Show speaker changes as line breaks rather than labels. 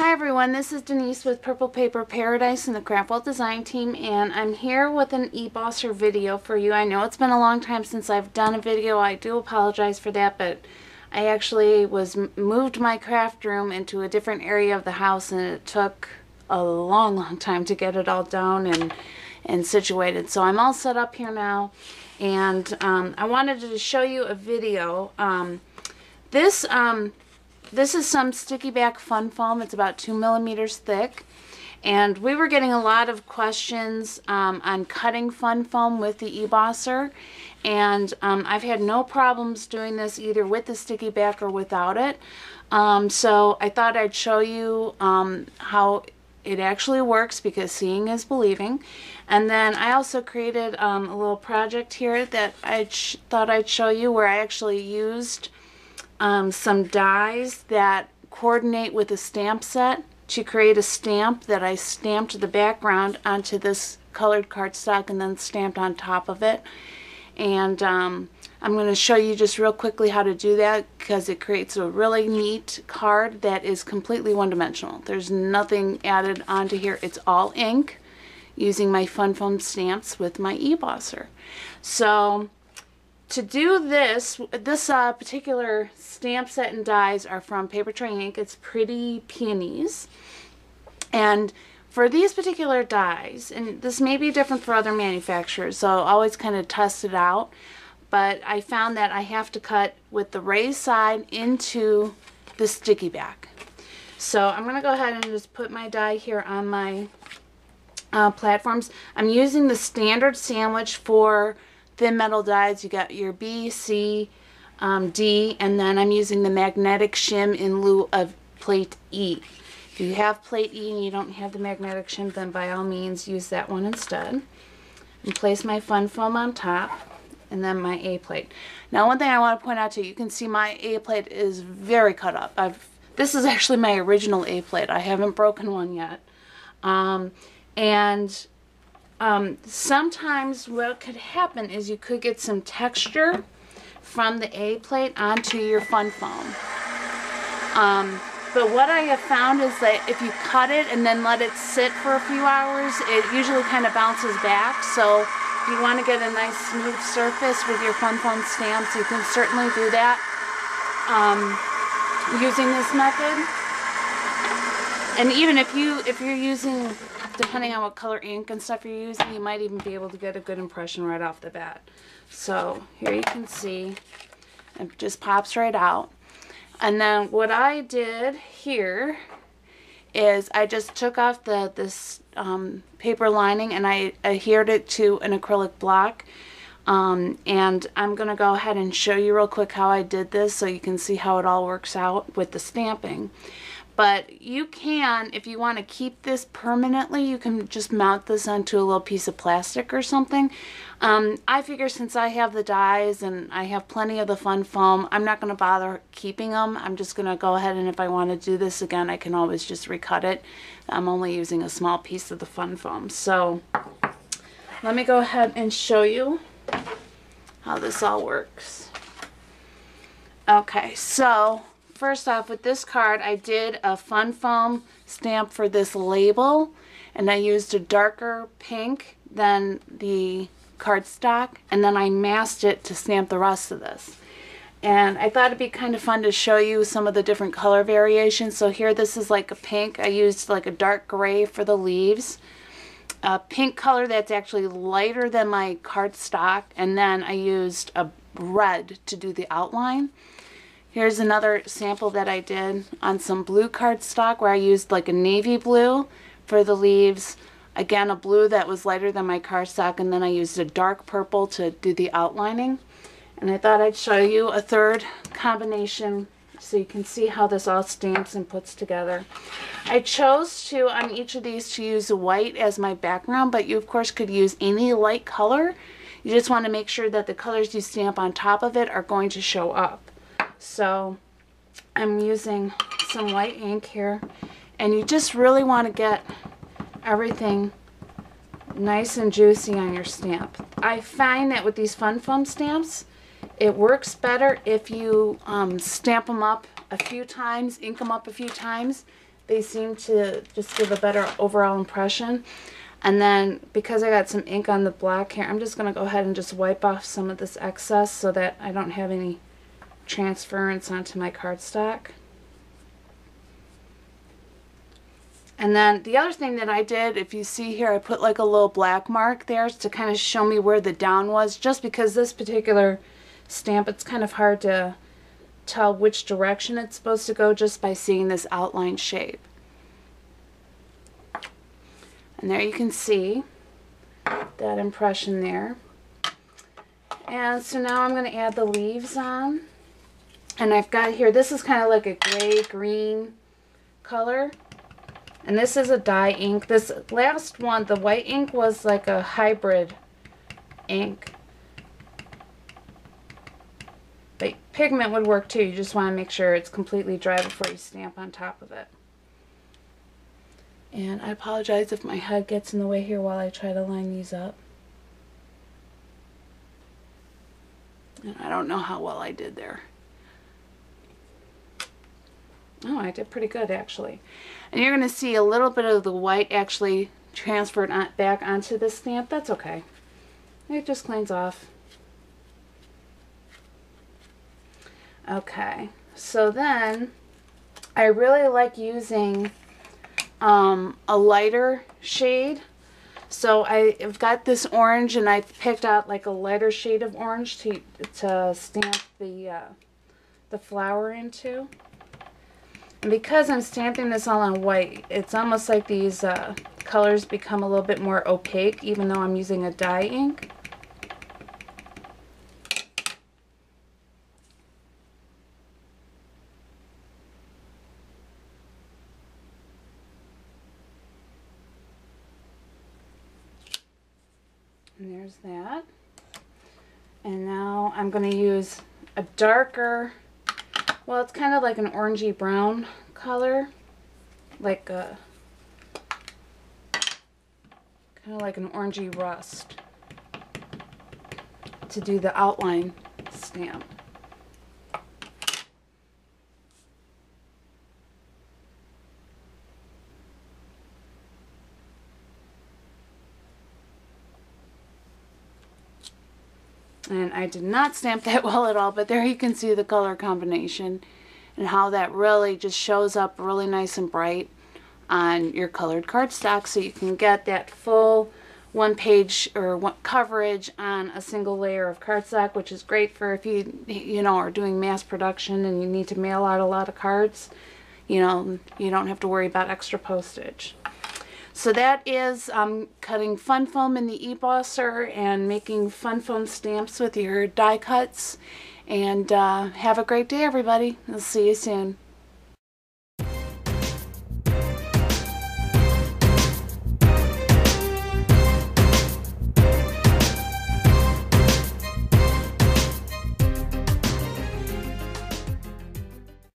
Hi everyone, this is Denise with Purple Paper Paradise and the Craftwell Design Team, and I'm here with an eBosser video for you. I know it's been a long time since I've done a video. I do apologize for that, but I actually moved my craft room into a different area of the house, and it took a long time to get it all down and situated. So I'm all set up here now, and I wanted to show you a video. This is some sticky back fun foam. It's about 2 millimeters thick, and we were getting a lot of questions on cutting fun foam with the eBosser, and I've had no problems doing this either with the sticky back or without it. So I thought I'd show you how it actually works, because seeing is believing. And then I also created a little project here that I thought I'd show you, where I actually used some dies that coordinate with a stamp set to create a stamp that I stamped the background onto this colored cardstock and then stamped on top of it. And I'm going to show you just real quickly how to do that, because it creates a really neat card that is completely one-dimensional. There's nothing added onto here. It's all ink using my fun foam stamps with my eBosser. So to do this particular stamp set and dies are from Paper Tray Ink. It's Pretty Peonies. And for these particular dies, and this may be different for other manufacturers, so I'll always kind of test it out, but I found that I have to cut with the raised side into the sticky back. So I'm going to go ahead and just put my die here on my platforms. I'm using the standard sandwich for thin metal dies. You got your B, C, D, and then I'm using the magnetic shim in lieu of plate E. If you have plate E and you don't have the magnetic shim, then by all means use that one instead. And place my fun foam on top, and then my A plate. Now, one thing I want to point out to you, you can see my A plate is very cut up. This is actually my original A plate. I haven't broken one yet. Sometimes what could happen is you could get some texture from the A plate onto your fun foam. But what I have found is that if you cut it and then let it sit for a few hours, it usually kind of bounces back. So if you want to get a nice smooth surface with your fun foam stamps, you can certainly do that using this method. And even if you're using, depending on what color ink and stuff you're using, you might even be able to get a good impression right off the bat. So here you can see it just pops right out. And then what I did here is I just took off this paper lining, and I adhered it to an acrylic block. And I'm going to go ahead and show you real quick how I did this, so you can see how it all works out with the stamping. But you can, if you want to keep this permanently, you can just mount this onto a little piece of plastic or something. I figure since I have the dies and I have plenty of the fun foam, I'm not going to bother keeping them. I'm just going to go ahead, and if I want to do this again, I can always just recut it. I'm only using a small piece of the fun foam. So let me go ahead and show you how this all works. Okay, so first off, with this card, I did a fun foam stamp for this label, and I used a darker pink than the cardstock, and then I masked it to stamp the rest of this. And I thought it'd be kind of fun to show you some of the different color variations. So here, this is like a pink. I used like a dark gray for the leaves, a pink color that's actually lighter than my cardstock, and then I used a red to do the outline. Here's another sample that I did on some blue cardstock, where I used like a navy blue for the leaves, again a blue that was lighter than my cardstock, and then I used a dark purple to do the outlining. And I thought I'd show you a third combination so you can see how this all stamps and puts together. I chose to, on each of these, to use white as my background, but you of course could use any light color. You just want to make sure that the colors you stamp on top of it are going to show up. So I'm using some white ink here, and you just really want to get everything nice and juicy on your stamp. I find that with these fun foam stamps, it works better if you stamp them up a few times, ink them up a few times, they seem to just give a better overall impression. And then because I got some ink on the black here, I'm just going to go ahead and just wipe off some of this excess so that I don't have any transference onto my cardstock. And then the other thing that I did, if you see here, I put like a little black mark there to kind of show me where the down was, just because this particular stamp, it's kind of hard to tell which direction it's supposed to go just by seeing this outline shape. And there you can see that impression there. And so now I'm going to add the leaves on. And I've got here, this is kind of like a gray-green color. And this is a dye ink. This last one, the white ink, was like a hybrid ink. But pigment would work too. You just want to make sure it's completely dry before you stamp on top of it. And I apologize if my head gets in the way here while I try to line these up. And I don't know how well I did there. Oh, I did pretty good actually. And you're going to see a little bit of the white actually transferred back onto the stamp. That's okay. It just cleans off. Okay, so then I really like using a lighter shade. So I've got this orange, and I've picked out like a lighter shade of orange to stamp the flower into. And because I'm stamping this all on white, it's almost like these colors become a little bit more opaque, even though I'm using a dye ink. And there's that. And now I'm going to use a darker, well, it's kind of like an orangey brown color, like a kind of like an orangey rust, to do the outline stamp. And I did not stamp that well at all, but there you can see the color combination and how that really just shows up really nice and bright on your colored cardstock, so you can get that full one page or one coverage on a single layer of cardstock, which is great for if you know, are doing mass production and you need to mail out a lot of cards. You know, you don't have to worry about extra postage. So that is cutting fun foam in the eBosser and making fun foam stamps with your die cuts. And have a great day, everybody. I'll see you soon.